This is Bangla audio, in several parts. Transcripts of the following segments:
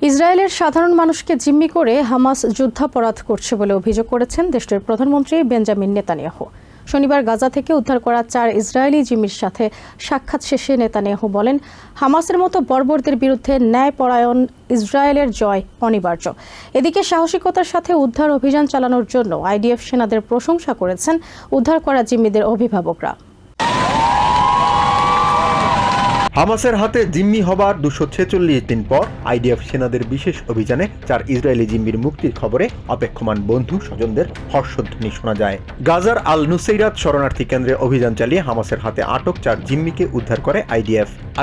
ইসরায়েলের সাধারণ মানুষকে জিম্মি করে হামাস যুদ্ধাপরাধ করছে বলে অভিযোগ করেছেন দেশটির প্রধানমন্ত্রী বেঞ্জামিন নেতানিয়াহু। শনিবার গাজা থেকে উদ্ধার করা 4 ইসরায়েলি জিম্মির সাথে সাক্ষাৎ শেষে নেতানিয়াহু বলেন, হামাসের মতো বর্বরদের বিরুদ্ধে ন্যায়পরায়ণ ইসরায়েলের জয় অনিবার্য। এদিকে সাহসিকতার সাথে উদ্ধার অভিযান চালানোর জন্য আইডিএফ সেনাদের প্রশংসা করেছেন উদ্ধার করা জিম্মিদের অভিভাবকরা। হামাসের হাতে জিম্মি হবার 246 দিন পর আইডিএফ সেনাদের বিশেষ অভিযানে 4 ইসরায়েলি জিম্মির মুক্তির খবরে অপেক্ষমান বন্ধু স্বজনদের হর্ষধ্বনি শোনা যায়। গাজার আল নুসেইরাত শরণার্থী কেন্দ্রে অভিযান চালিয়ে হামাসের হাতে আটক 4 জিম্মিকে উদ্ধার করে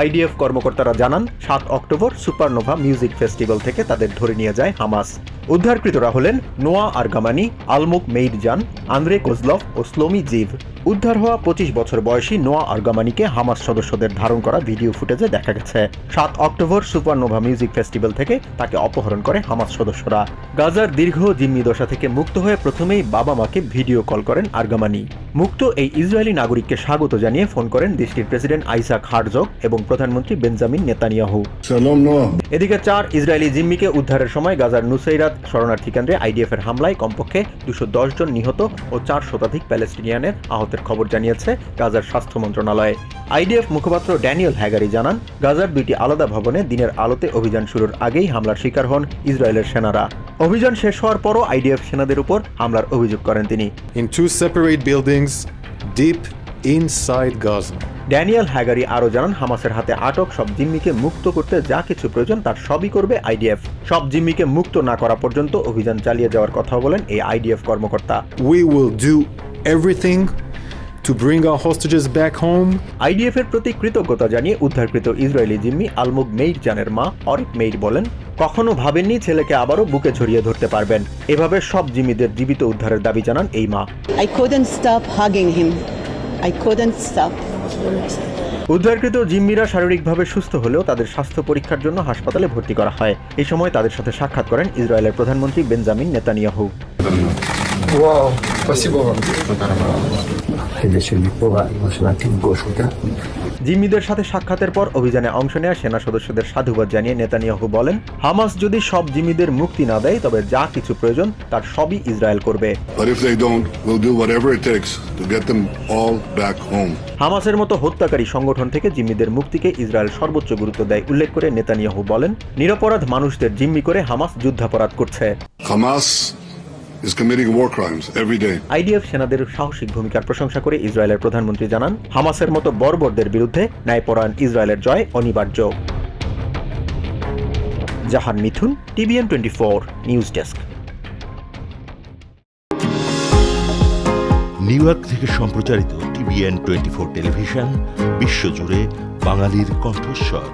আইডিএফ কর্মকর্তারা জানান, 7 অক্টোবর সুপারনোভা মিউজিক ফেস্টিভ্যাল থেকে তাদের ধরে নিয়ে যায় হামাস। উদ্ধারকৃতরা হলেন নোয়া আরগামানি, আলমুক মেইরজান, আন্দ্রে কোজলভ ও স্লোমি জিভ। উদ্ধার হওয়া 25 বছর বয়সী নোয়া আরগামানিকে হামাস সদস্যদের ধারণ করা ভিডিও ফুটেজে দেখা গেছে। 7 অক্টোবর সুপারনোভা মিউজিক ফেস্টিভ্যাল থেকে তাকে অপহরণ করে হামাস সদস্যরা। গাজার দীর্ঘ জিম্মি দশা থেকে মুক্ত হয়ে প্রথমেই বাবা মাকে ভিডিও কল করেন আরগামানি। মুক্ত এই ইসরায়েলি নাগরিককে স্বাগত জানিয়ে ফোন করেন দেশটির প্রেসিডেন্ট আইসাক হারজগ এবং প্রধানমন্ত্রী বেঞ্জামিন নেতানিয়াহু। এদিকে 4 ইসরায়েলি জিম্মিকে উদ্ধারের সময় গাজার নুসেইরাত শরণার্থী কেন্দ্রে আইডিএফ এর হামলায় কমপক্ষে 210 জন নিহত ও 4 শতাধিক প্যালেস্টিনিয়ানের আহতের খবর জানিয়েছে গাজার স্বাস্থ্য মন্ত্রণালয়। আইডিএফ মুখপাত্র ড্যানিয়েল হ্যাগারি জানান, গাজার 2টি আলাদা ভবনে দিনের আলোতে অভিযান শুরুর আগেই হামলার শিকার হন ইসরায়েলের সেনারা। অভিযান শেষ হওয়ার পরও আইডিএফ সেনাদের উপর হামলার অভিযোগ করেন তিনি। In 2 separate buildings deep inside Gaza. Daniel Hagari আরও জানান, হামাসের হাতে আটক সব জিম্মিকে মুক্ত করতে যা কিছু প্রয়োজন তার সবই করবে আইডিএফ। সব জিম্মিকে মুক্ত না করা পর্যন্ত অভিযান চালিয়ে যাওয়ার কথা বলেন এই আইডিএফ কর্মকর্তা। We will do everything to bring our hostages back home. IDF এর প্রতি কৃতজ্ঞতা জানিয়ে উদ্ধারকৃত ইসরায়েলি জিম্মি আলমুক মেইরজানের মা অরিক মেইর বলেন, কখনো ভাবেননি ছেলেকে আবারও বুকে জড়িয়ে ধরতে পারবেন। এভাবে সব জিম্মিদের জীবিত উদ্ধারের দাবি জানান এই মা। I couldn't stop hugging him. I couldn't stop. উদ্ধারকৃত জিম্মিরা শারীরিকভাবে সুস্থ হলেও তাদের স্বাস্থ্য পরীক্ষার জন্য হাসপাতালে ভর্তি করা হয়। এই সময় তাদের সাথে সাক্ষাৎ করেন ইসরায়েলের প্রধানমন্ত্রী বেঞ্জামিন নেতানিয়াহু। জিম্মিদের সাথে সাক্ষাতের পর অভিযানে অংশ নেওয়া সেনা সদস্যদের সাধুবাদ জানিয়ে নেতানিয়াহু বলেন, হামাস যদি সব জিম্মিদের মুক্তি না দেয় তবে যা কিছু প্রয়োজন তার সবই ইসরায়েল করবে। হামাসের মতো হত্যাকারী সংগঠন থেকে জিম্মিদের মুক্তিকে ইসরায়েল সর্বোচ্চ গুরুত্ব দেয় উল্লেখ করে নেতানিয়াহু বলেন, নিরপরাধ মানুষদের জিম্মি করে হামাস যুদ্ধাপরাধ করছে। আইডিএফ সেনাদের সাহসিক ভূমিকার প্রশংসা করে ইসরায়েলের প্রধানমন্ত্রী জানান, হামাসের মতো বর্বরদের বিরুদ্ধে ন্যায়পরায়ণ ইসরায়েলের জয় অনিবার্য। জাহান মিথুন, TVN 24 news desk. New York থেকে সম্প্রচারিত TVN 24 টেলিভিশন বিশ্বজুড়ে বাঙালির কণ্ঠস্বর।